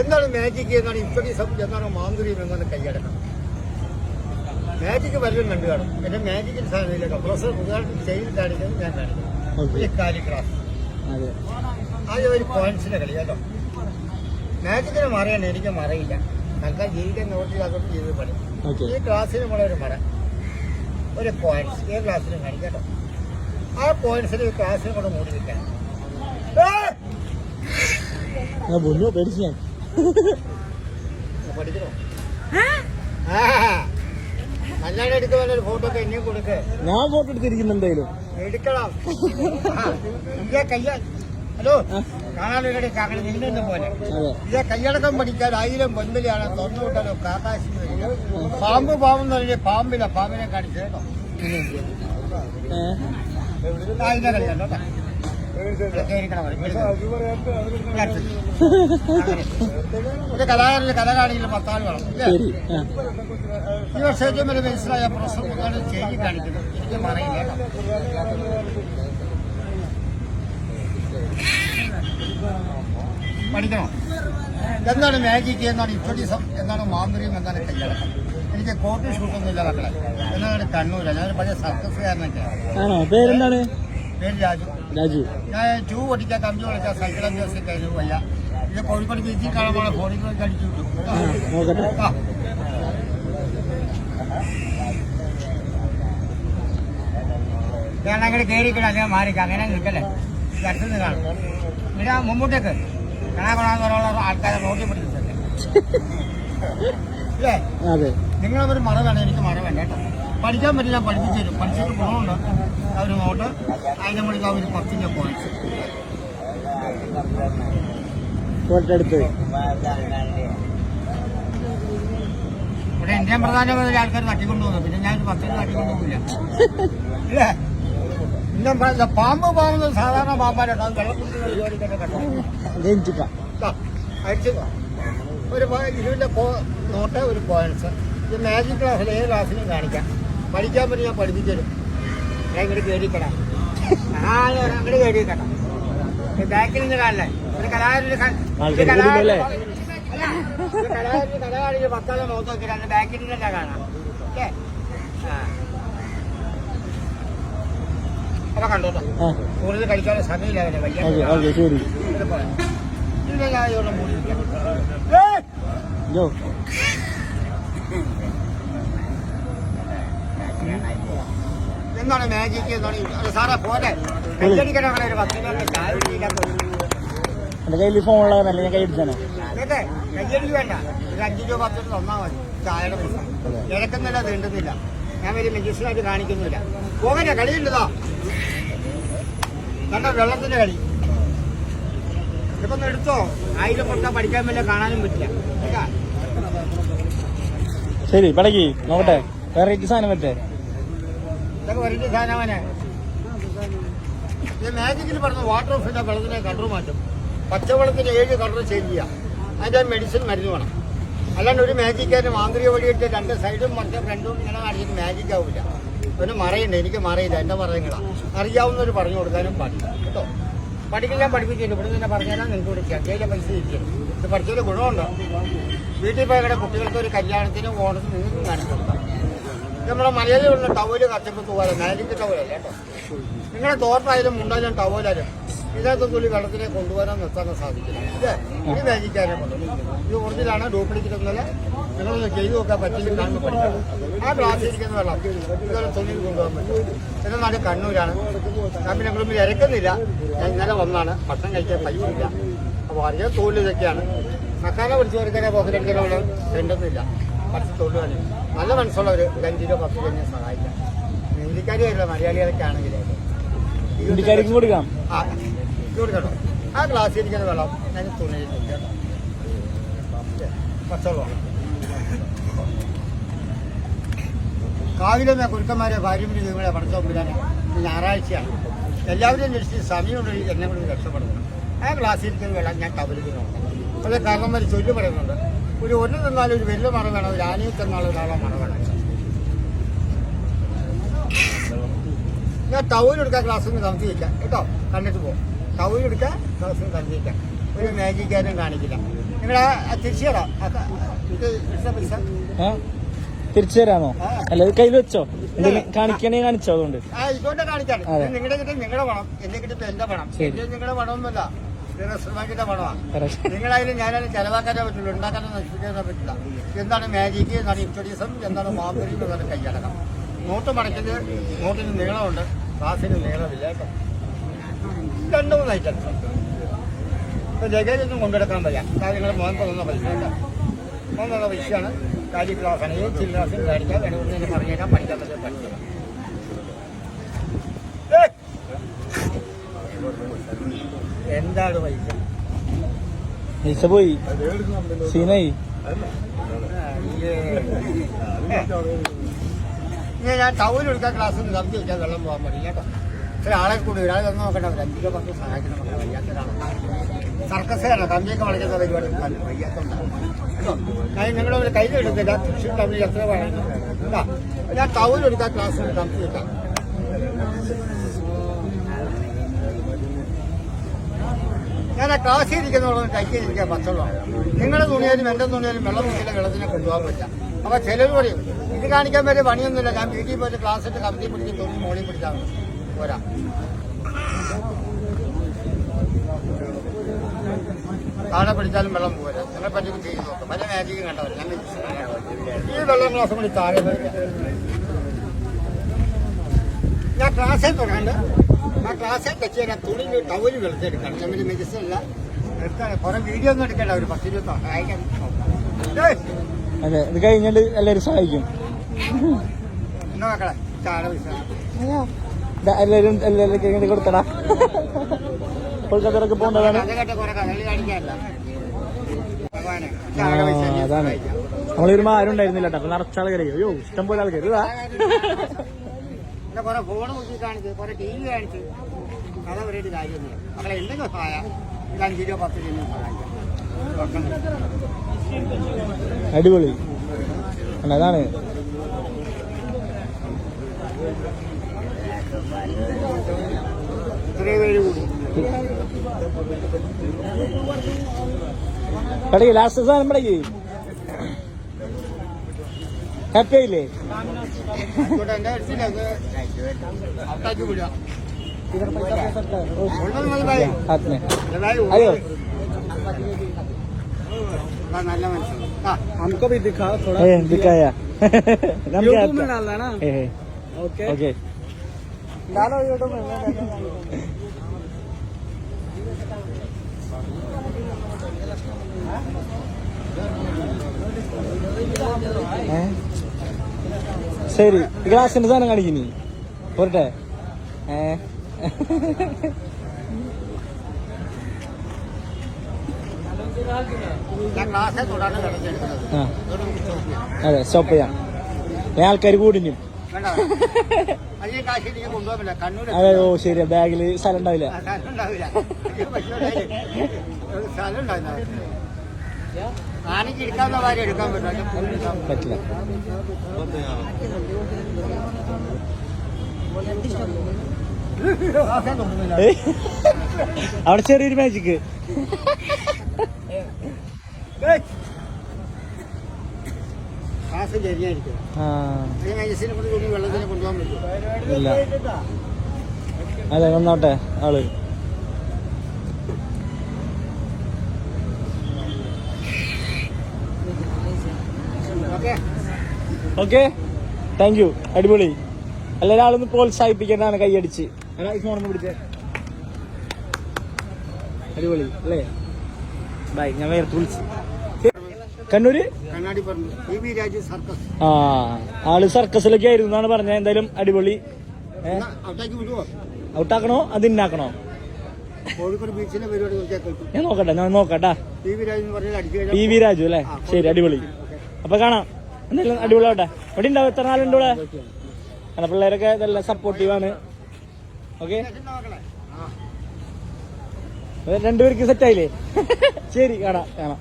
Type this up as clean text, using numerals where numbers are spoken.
എന്താണ് മാജിക് എന്നാണ് ഇൻഫ്ലുവൻസ് എന്താണ് മാന്ത്രികം എന്നാണ് കൈയടക്കണം. മാജിക് വല്ലതും കണ്ടു കാണും. എന്റെ മാജിക്കിൽ സാധനമില്ല. കംപ്രസർ ഉദാഹരണത്തിന് ചെയ്ത് കാണിക്കുന്നത് ഞാൻ കാണിക്കുന്നു. കാലിഗ്രാഫ് ആദ്യം ഒരു പോയിന്റ്സിന്റെ കളി കേട്ടോ. മാജിക്കിന് മറയാണ്, എനിക്ക് മറയില്ല. തൽക്കാലം ജീവിക്കാൻ നോട്ട് ചെയ്തുകൊണ്ട് ചെയ്ത് പണി. ഈ ക്ലാസ്സിന് നമ്മളെ ഒരു മറ, ഒരു പോയിന്റ്സ് ഏത് ക്ലാസ്സിലും കാണിക്കാട്ടോ. ആ പോയിന്റ്സിന് ഈ ക്ലാസ്സിനെ കൊണ്ട് മൂടി വെക്കാൻ പഠിക്കണോ? നല്ലോണം എടുക്കുവാൻ ഒരു ഫോട്ടോ ഒക്കെ എന്നെയും കൊടുക്ക്. ഞാൻ ഫോട്ടോ എടുത്തിരിക്കുന്നുണ്ടായാലും എടുക്കണം. ഹലോ, കാണാനൊരു കാക്കണ നിന്നെ പോലെ ഇതേ കയ്യടക്കം പഠിക്കാൻ 1000 പൊൻവലിയാണ്. തൊണ്ണൂട്ടല്ലോ കാക്കാശി പാമ്പ് പാമ്പെന്ന് പറഞ്ഞ പാമ്പില്ല, പാമ്പിനെ കാണിച്ചു കേട്ടോ. അതിന്റെ കളിയല്ലോ കലാകാരന്റെ കല കാണിക്കുന്ന 10 ആൾ വേണം. ഈ വർഷം ഏറ്റവും വലിയ മനസ്സിലായ പ്രൊഫസർ മുഖാണ് ചേഞ്ചി കാണിക്കുന്നത്. എനിക്ക് മറയില്ല. പഠിക്കണോ? എന്താണ് മാജിക്, എന്താണ് ഇൻഫ്ലുവൻസം, എന്താണ് മാന്ത്രികം, എന്താണ് കയ്യടക്കം. എനിക്ക് കോട്ട് ഷൂട്ടൊന്നും ഇല്ല മക്കളെ. എന്നാണ് കണ്ണൂര. ഞാനൊരു പഴയ സർക്കസുകാരനൊക്കെയാണ്. പേര് രാജു. ഞാൻ ട്യൂ ഓടിക്കാൻ, കമ്പി ഓടിക്കാൻ, സൈക്കിൾ അഭ്യാസം കഴിഞ്ഞു വയ്യ. ഇത് കോഴിക്കോട് ബീച്ചിൽ കാണുമ്പോൾ ഫോണിൽ അടിച്ചു വിട്ടു. ഞാൻ അങ്ങനെ കയറിക്കണം, അങ്ങനെ മാറിക്കാം. അങ്ങനെ നിൽക്കല്ലേ, അടുത്തുനിന്ന് കാണും. പിന്നെ മുമ്പോട്ടേക്ക് കാണാനുള്ള ആൾക്കാരെ നോക്കി പിടിച്ചിട്ടല്ലേ. അല്ലേ, നിങ്ങളൊരു മറ വേണം, എനിക്ക് മറ വേണ്ട കേട്ടോ. പഠിക്കാൻ പറ്റില്ല, പഠിപ്പിച്ചു തരും. പഠിച്ചിട്ട് ഗുണമുണ്ട്. അവർ നോട്ട് അതിന്റെ മുകളിൽ അവർ 10 പോയിന്റ്സ് ഇവിടെ ഇന്ത്യൻ പ്രധാനമന്ത്രി ആൾക്കാർ തട്ടിക്കൊണ്ടുപോകുന്നു. പിന്നെ ഞാൻ 10 തട്ടിക്കൊണ്ടുപോകില്ല. ഇല്ലേ, പിന്നെ പാമ്പ് പോകുന്നത് സാധാരണ പാമ്പാരോട്ടോ. അത് വെള്ളത്തിൽ അടിച്ചു ഒരു ഇതിന്റെ നോട്ട്, ഒരു പോയിന്റ്സ്. ഇത് മാജിക് ക്ലാസ്സിൽ ഏത് ക്ലാസ്സിലും കാണിക്കാം. പഠിക്കാൻ പറ്റി ഞാൻ പഠിപ്പിച്ചു തരും. ഞാൻ ഇങ്ങോട്ട് കയറിക്കടാം. അങ്ങോട്ട് കയറിക്കട്ടെ. ബാക്കിൽ നിന്ന് കാണല്ലേ, ഒരു കലാകാരന്റെ കല കാണിച്ച് 10 ആളെ നോക്കി നോക്കിയിട്ട് ബാക്കിൽ നിന്നല്ല കാണാം. ഓക്കെ, അപ്പൊ കണ്ടോട്ടോ. കൂടുതൽ കളിക്കാനുള്ള സമയമില്ല. എന്താണ് മാജിക്, എന്താണ് സാറേ പോലെ കൈയടിക്കണ ഒരു 10 ചായ എന്റെ കയ്യിൽ ഫോണുള്ള ഞാൻ കൈയടിച്ചാണ്. അതെ, കയ്യടിക്ക് വേണ്ട. ഒരു 5 രൂപ 10 രൂപ തന്നാൽ മതി. ചായയുടെ പ്രശ്നം ഇഴക്കുന്നില്ല, തീണ്ടുന്നില്ല. ഞാൻ വലിയ മെജിഷ്യനായിട്ട് കാണിക്കുന്നില്ല. പോകണ്ട, കളിയുണ്ടതാ കണ്ട വെള്ളത്തിന്റെ കളി. ഇപ്പൊ ഒന്ന് എടുത്തോ. 1000 കൊടുത്താൽ പഠിക്കാൻ പറ്റില്ല, കാണാനും പറ്റില്ല. ശരി, പടക്കി നോക്കട്ടെ. വെറൈറ്റി സാധനം പറ്റേ, ഇതൊക്കെ വെറൈറ്റി സാധനമാണ്. ഇത് മാജിക്കിൽ പറഞ്ഞ വാട്ടർ ഓഫിന്റെ വെള്ളത്തിനെ കളർ മാറ്റും. പച്ചവെള്ളത്തിന് 7 കളർ ചേഞ്ച് ചെയ്യാം. അതിന്റെ മെഡിസിൻ മരുന്ന് വേണം. അല്ലാണ്ട് ഒരു മാജിക്കാരന് മാന്ത്രിക വഴിയിട്ട് 2 സൈഡും മറ്റേ ഫ്രണ്ടും ഇങ്ങനെ കാണിച്ചിട്ട് മാജിക് ആവില്ല. പിന്നെ മറയുണ്ട്, എനിക്ക് മറയില്ല. എന്റെ പറയുന്നതാണ്. അറിയാവുന്നവർ പറഞ്ഞു കൊടുക്കാനും പാടില്ല കേട്ടോ. പഠിക്കാൻ പഠിപ്പിച്ചില്ല. ഇവിടെ തന്നെ പറഞ്ഞാൽ നിങ്ങൾക്ക് വിളിക്കാം. കയ്യിലെ പൈസ ഇരിക്കും. ഇത് പഠിച്ചൊരു ഗുണമുണ്ടോ? വീട്ടിൽ പോയി ഇവിടെ കുട്ടികൾക്ക് ഒരു കല്യാണത്തിന് ഓണത്തിന് നിങ്ങൾക്കും കാണിച്ചു കൊടുക്കാം. നമ്മുടെ മലയാളികളുള്ള ടവല് കച്ചപ്പ് തൂവാലും മാജിക് ടവലല്ല കേട്ടോ. നിങ്ങളുടെ തോർത്തായാലും മുണ്ടായാലും ടവലായാലും ഇതിനകത്ത് തുള്ളി വെള്ളത്തിനെ കൊണ്ടുവരാൻ നിർത്താൻ സാധിക്കില്ല. ഇത് മാജിക്കാരെ കൊണ്ട് ഇത് ഒറിജിനാണ്, ഡ്യൂപ്ലിക്കേറ്റ് ഒന്നുമല്ല. നിങ്ങളൊന്ന് ചെയ്തു നോക്കാൻ പറ്റില്ല, കാണുമ്പോൾ പഠിക്കണം. ആ ഗ്ലാസ്സിരിക്കുന്ന വെള്ളം ഇതുപോലെ തുണിയിൽ കൊണ്ടുപോകാൻ പറ്റും. പിന്നെ നാട് കണ്ണൂരാണ്. ഞാൻ പിന്നെ മുമ്പിൽ ഇരക്കുന്നില്ല. ഞാൻ ഇന്നലെ വന്നാണ്. ഭക്ഷണം കഴിക്കാൻ പൈസ ഇല്ല. അപ്പോൾ അറിയാൻ തൊഴിൽ ഇതൊക്കെയാണ്. മസാല പിടിച്ച് വരയ്ക്കാനോ പോക്കറ്റടിക്കാനോ വേണ്ടുന്നില്ല. പഠിച്ച് തൊഴിലാണ്. നല്ല മനസ്സുള്ളവർ 5 രൂപ 10 രൂപ സഹായിക്കാം. ഹിന്ദിക്കാരിയല്ല, മലയാളികളൊക്കെ ആണെങ്കിൽ കൊടുക്കാം. ആ കൊടുക്കട്ടോ. ആ ഗ്ലാസ്സിൽ ഇരിക്കുന്ന വെള്ളം ഞാൻ തുണിയിൽ കേട്ടോ. പച്ചവെള്ളം കാവിലെ കുരുക്കന്മാരെ ഭാര്യമിന് നിങ്ങളെ പഠിച്ചോപ്പിടാൻ ഞായറാഴ്ചയാണ്. എല്ലാവരും അന്വേഷിച്ച് സമയമുണ്ടെങ്കിൽ എന്നെ കൂടി രക്ഷപ്പെടുന്നത്. ആ ഗ്ലാസ്സിൽ ഇരിക്കുന്ന വെള്ളം ഞാൻ ടവലിൽ നോക്കാം. അത് കാരണന്മാർ ചൊല്ലി പറയുന്നുണ്ട്. ഒരു തന്നാലും ഒരു വലിയ മറ വേണം, ഒരു ആനയിൽ തന്നാലും ഒരാളെ മറ വേണം. ഞാൻ ടവൽ എടുക്കാൻ ക്ലാസ്സിൽ നിന്ന് താമസിക്കാം കേട്ടോ. കണ്ടിട്ട് പോകും. ടൗൽ എടുക്കുക ക്ലാസ്സിൽ കണ്ടിരിക്കാം. ഒരു മാജിക്കാരും കാണിക്കില്ല. നിങ്ങളെ തിരിച്ചുതരാം ഇത് ഇഷ്ട പൈസ തിരിച്ചു തരാമോ? അല്ല ഇത് കയ്യിൽ വെച്ചോ, എന്തെങ്കിലും കാണിക്കണേ കാണിച്ചോ? അതുകൊണ്ട് ഇതുകൊണ്ട് കാണിക്കാണ്. നിങ്ങളുടെ കിട്ടും നിങ്ങളുടെ പണം, എന്റെ കിട്ടും എന്റെ പണം. എന്റെ നിങ്ങളുടെ പണമൊന്നുമല്ല, റിസർവ് ബാങ്കിന്റെ പണമാണ്. നിങ്ങളായാലും ഞാനായാലും ചെലവാക്കാനേ പറ്റുള്ളൂ, ഉണ്ടാക്കാനോ നശിപ്പിക്കാനോ പറ്റില്ല. എന്താണ് മാജിക്ക്, എന്താണ് ഇൻട്രൊഡ്യൂസം, എന്താണ് മാമ്പരി, എന്താണ് കൈയടക്കം. നോട്ട് മടക്കിയത് നോട്ടിന് നീളമുണ്ട്, ക്ലാസ്സിന് നീളമില്ല കേട്ടോ. 2-3 ഐറ്റംസ്. ഇപ്പൊ ലഗേജൊന്നും കൊണ്ടുനടക്കാൻ വയ്യ. നിങ്ങൾ മോൻ തന്ന പൈസ കേട്ടോ, മോൻ തന്ന പൈസയാണ്. കാര്യം ക്ലാസ്സാണ്, ഏത് ചില ക്ലാസ്സിൽ കാണിക്കാം. വേണമെന്ന് പറഞ്ഞേക്കാം, പഠിക്കാൻ പറ്റും പഠിക്കാം. എന്താണ് പൈസ? പൈസ പോയി, സീനായി. ഞാൻ ടൗലിൽ എടുക്കാൻ ക്ലാസ്സിൽ കമ്പി വെച്ചാൽ വെള്ളം പോകാൻ പാടില്ല കേട്ടോ. ചില ആളെ കൂടി ഒരാൾ തന്നു നോക്കണ്ട, 5 രൂപ 10 സഹായിക്കണം. വയ്യാത്തതാണ് സർക്കസാണ്, കമ്പിയൊക്കെ വളയ്ക്കുന്ന പരിപാടി വയ്യാത്തണ്ടാവും കേട്ടോ. ഞങ്ങൾ കയ്യിൽ എടുത്തില്ല, തൃശ്ശൂർ ടൗണിൽ എത്ര പറയുന്നു കേട്ടോ. ഞാൻ ടൗലിൽ എടുക്കാൻ ക്ലാസ്സിൽ കമ്പി വെക്കാം. ഞാൻ ആ ക്ലാസ്സിൽ ഇരിക്കുന്നതോളം കൈക്കിരിക്കാൻ പറ്റുള്ളതാണ്. നിങ്ങളുടെ തുണിയാലും എന്റെ തുണിയാലും വെള്ളം മുക്കില്ല, വെള്ളത്തിനെ കൊണ്ടുപോകാൻ പറ്റില്ല. അപ്പൊ ചിലർ പറയും ഇത് കാണിക്കാൻ വരെ പണിയൊന്നുമില്ല, ഞാൻ വീട്ടിൽ പോയിട്ട് ക്ലാസ് ഇട്ട് കമ്പി പിടിച്ച് തുണി മോളിൽ പിടിച്ചാൽ പോരാ. താഴെ പിടിച്ചാലും വെള്ളം പോരാ. നിങ്ങളെ പറ്റി ചെയ്ത് നോക്കാം, പല മാജിക്കും കണ്ടവർ. ഞാൻ ഈ വെള്ളം ഗ്ലാസ് കൂടി താഴെ ഞാൻ ക്ലാസ്സിൽ തൊടാണ്ട് ആ ക്ലാസ്സിൽ ടച്ച് ചെയ്യാൻ തുണി ടൗല് വെളുത്തെടുക്കണം. നമ്മൾ മെഡിസിനല്ല എടുക്കാൻ കുറെ വീഡിയോ ഒന്നും എടുക്കണ്ട, ഒരു 10-20 സഹായിക്കാൻ. അതെ, ഇത് കഴിഞ്ഞിട്ട് എല്ലാവരും സഹായിക്കും. എന്നാ മക്കളെ ചാട പൈസ എല്ലാവരും എല്ലാവരും കൊടുത്തടാ. കൊൽക്കത്തയിലൊക്കെ പോകേണ്ടതാണ്. അതൊക്കെ കുറെ കഥകളി കാണിക്കാനല്ല. അതാണ് നമ്മളൊരു ആരും ഉണ്ടായിരുന്നില്ല കേട്ടോ. അപ്പൊ നിറച്ച ആൾക്കാരെ, അയ്യോ ഇഷ്ടം പോലെ ആൾക്കാർ. കുറെ ഫോൺ നോക്കി കാണിച്ച്, കുറെ TV കാണിച്ച്, കഥ പറയിട്ട് കാര്യമൊന്നുമില്ല. മക്കളെ എന്തെങ്കിലും സഹായം 5 രൂപ 10 രൂപ സഹായിക്കാം. അടിപൊളി അതാണ്. ഇത്രയും പേര് കൂടി പടകി ലാസ്റ്റ് സാധനം പടകി ഹാപ്പി ആയില്ലേ? എന്റെ അടുത്തില്ല അവട്ടാക്കി വിടുക. അയ്യോ നല്ല മനസ്സിലാവും. हमको भी दिखाओ थोड़ा। दिखाया यूट्यूब में डालना ना। ओके ओके डालो यूट्यूब में। ശരി, ഗ്ലാസിന്റെ സാധനം കാണിക്കുന്നു പോരട്ടെ. അതെ, സ്റ്റോപ്പ് ചെയ്യാം. ആൾക്കാർ കൂടിഞ്ഞു. അതെ, ഓ ശരിയാ, ബാഗില് സ്ഥലം ഉണ്ടാവില്ല. പറ്റില്ല. അവിടെ ചെറിയൊരു മാജിക്ക്. ഇല്ല, അതെ വന്നോട്ടെ ആള്. Okay, thank you. അടിപൊളി. എല്ലാവരും ആളൊന്ന് പ്രോത്സാഹിപ്പിക്കേണ്ടതാണ്, കൈയടിച്ച്. ഫോണൊന്ന് പിടിച്ചേ. അടിപൊളി അല്ലേ? ബൈ. ഞാൻ വേർത്ത് വിളിച്ചു. കണ്ണൂര് ആ ആള് സർക്കസിലൊക്കെ ആയിരുന്നു എന്നാണ് പറഞ്ഞത്. എന്തായാലും അടിപൊളി. ഔട്ടാക്കണോ അത് ഇന്നാക്കണോ? ഞാൻ നോക്കട്ടെ, ഞാൻ നോക്കട്ടാ. പി വി രാജു അല്ലേ? ശരി, അടിപൊളി. അപ്പൊ കാണാം. എന്തായാലും അടിപൊളി ആവട്ടെ. ഇവിടെ ഉണ്ടാവും. എത്ര നാളുണ്ട് ഇവിടെ? കാരണം പിള്ളേരൊക്കെ നല്ല സപ്പോർട്ടീവാണ്. ഓക്കെ, രണ്ടുപേർക്ക് സെറ്റായില്ലേ? ശരി, കാണാം കാണാം.